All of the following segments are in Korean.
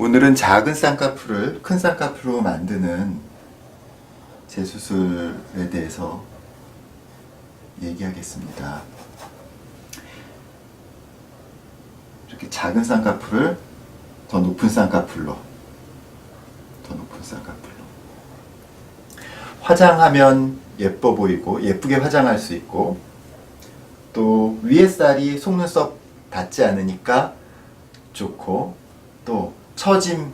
오늘은 작은 쌍꺼풀을 큰 쌍꺼풀로 만드는 재수술에 대해서 얘기하겠습니다. 이렇게 작은 쌍꺼풀을 더 높은 쌍꺼풀로 화장하면 예뻐 보이고 예쁘게 화장할 수 있고, 또 위에 살이 속눈썹 닿지 않으니까 좋고, 또 처짐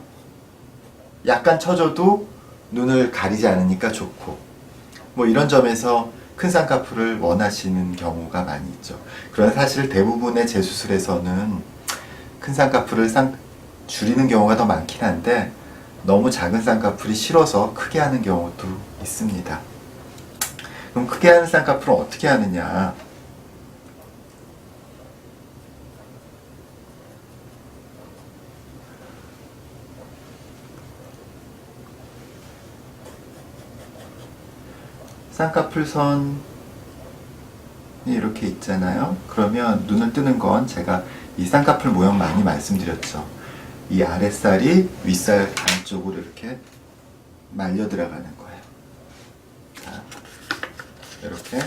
약간 처져도 눈을 가리지 않으니까 좋고, 뭐 이런 점에서 큰 쌍꺼풀을 원하시는 경우가 많이 있죠. 그러나 사실 대부분의 재수술에서는 큰 쌍꺼풀을 줄이는 경우가 더 많긴 한데, 너무 작은 쌍꺼풀이 싫어서 크게 하는 경우도 있습니다. 그럼 크게 하는 쌍꺼풀은 어떻게 하느냐? 쌍꺼풀 선이 이렇게 있잖아요. 그러면 눈을 뜨는 건 제가 이 쌍꺼풀 모형 많이 말씀드렸죠. 이 아랫살이 윗살 안쪽으로 이렇게 말려 들어가는 거예요. 자, 이렇게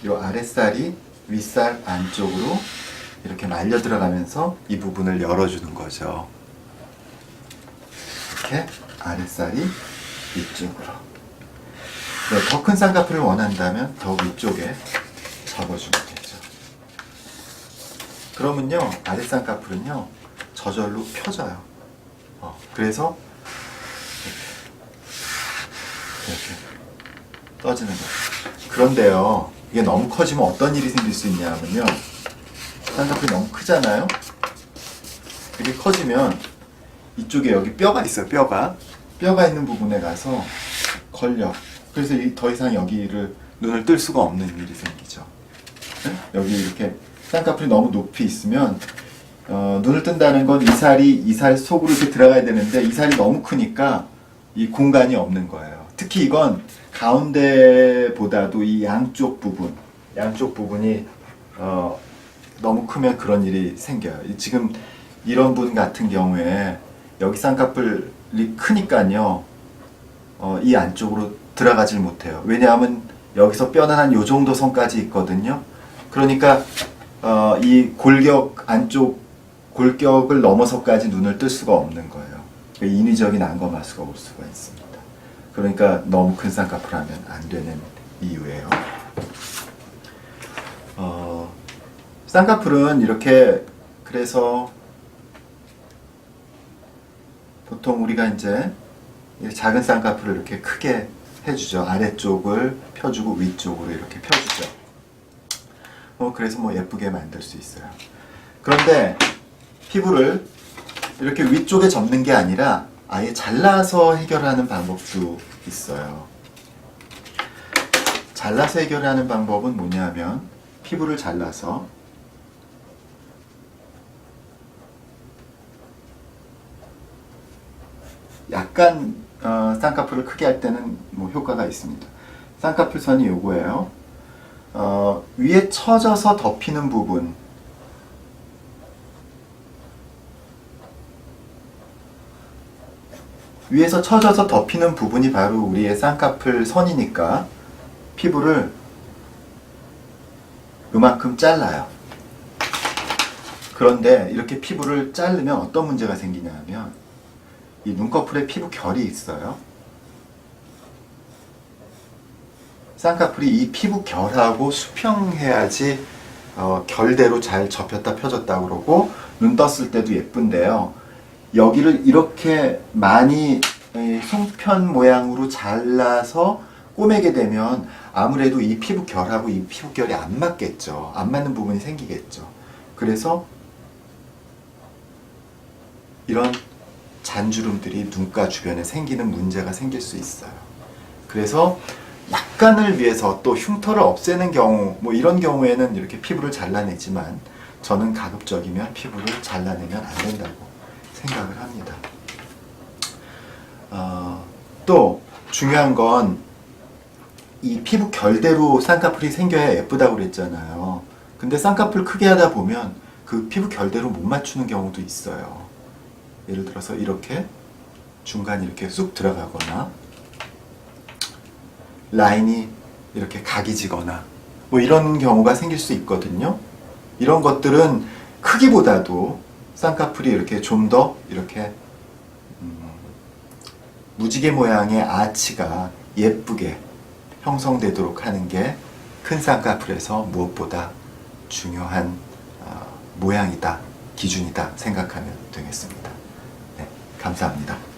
이 아랫살이 윗살 안쪽으로 이렇게 말려 들어가면서 이 부분을 열어주는 거죠. 이렇게 아랫살이 위쪽으로. 더 큰 쌍꺼풀을 원한다면 더 위쪽에 접어주면 되죠. 그러면요, 아랫 쌍꺼풀은요 저절로 펴져요. 그래서 이렇게 떠지는 거예요. 그런데요, 이게 너무 커지면 어떤 일이 생길 수 있냐면요, 쌍꺼풀이 너무 크잖아요. 이렇게 커지면 이쪽에 여기 뼈가 있어요. 뼈가 있는 부분에 가서 걸려. 그래서 더 이상 여기를 눈을 뜰 수가 없는 일이 생기죠. 여기 이렇게 쌍꺼풀이 너무 높이 있으면 눈을 뜬다는 건 이 살 속으로 이렇게 들어가야 되는데, 이 살이 너무 크니까 이 공간이 없는 거예요. 특히 이건 가운데보다도 이 양쪽 부분이 너무 크면 그런 일이 생겨요. 지금 이런 분 같은 경우에 여기 쌍꺼풀이 크니까요, 이 안쪽으로 들어가질 못해요. 왜냐하면 여기서 뼈는 한 요 정도 선까지 있거든요. 그러니까 이 골격 안쪽 골격을 넘어서까지 눈을 뜰 수가 없는 거예요. 인위적인 안검하수가 올 수가 있습니다. 그러니까 너무 큰 쌍꺼풀 하면 안 되는 이유예요. 쌍꺼풀은 이렇게, 그래서 보통 우리가 이제 작은 쌍꺼풀을 이렇게 크게 해주죠. 아래쪽을 펴주고 위쪽으로 이렇게 펴주죠. 그래서 뭐 예쁘게 만들 수 있어요. 그런데 피부를 이렇게 위쪽에 접는 게 아니라 아예 잘라서 해결하는 방법도 있어요. 잘라서 해결하는 방법은 뭐냐면, 피부를 잘라서 약간 쌍꺼풀을 크게 할 때는 뭐 효과가 있습니다. 쌍꺼풀 선이 요거예요. 위에 처져서 덮이는 부분, 위에서 처져서 덮이는 부분이 바로 우리의 쌍꺼풀 선이니까 피부를 요만큼 잘라요. 그런데 이렇게 피부를 자르면 어떤 문제가 생기냐면, 이 눈꺼풀에 피부 결이 있어요. 쌍꺼풀이 이 피부 결하고 수평해야지 결대로 잘 접혔다 펴졌다 그러고 눈 떴을 때도 예쁜데요, 여기를 이렇게 많이 송편 모양으로 잘라서 꼬매게 되면 아무래도 이 피부 결하고 이 피부 결이 안 맞겠죠. 안 맞는 부분이 생기겠죠. 그래서 이런 잔주름들이 눈가 주변에 생기는 문제가 생길 수 있어요. 그래서 약간을 위해서, 또 흉터를 없애는 경우, 뭐 이런 경우에는 이렇게 피부를 잘라내지만, 저는 가급적이면 피부를 잘라내면 안 된다고 생각을 합니다. 또 중요한 건, 이 피부 결대로 쌍꺼풀이 생겨야 예쁘다고 그랬잖아요. 근데 쌍꺼풀 크게 하다 보면 그 그 피부 결대로 못 맞추는 경우도 있어요. 예를 들어서 이렇게 중간이 이렇게 쑥 들어가거나 라인이 이렇게 각이 지거나 뭐 이런 경우가 생길 수 있거든요. 이런 것들은 크기보다도 쌍꺼풀이 이렇게 좀 더 이렇게 무지개 모양의 아치가 예쁘게 형성되도록 하는 게 큰 쌍꺼풀에서 무엇보다 중요한 모양이다, 기준이다 생각하면 되겠습니다. 네, 감사합니다.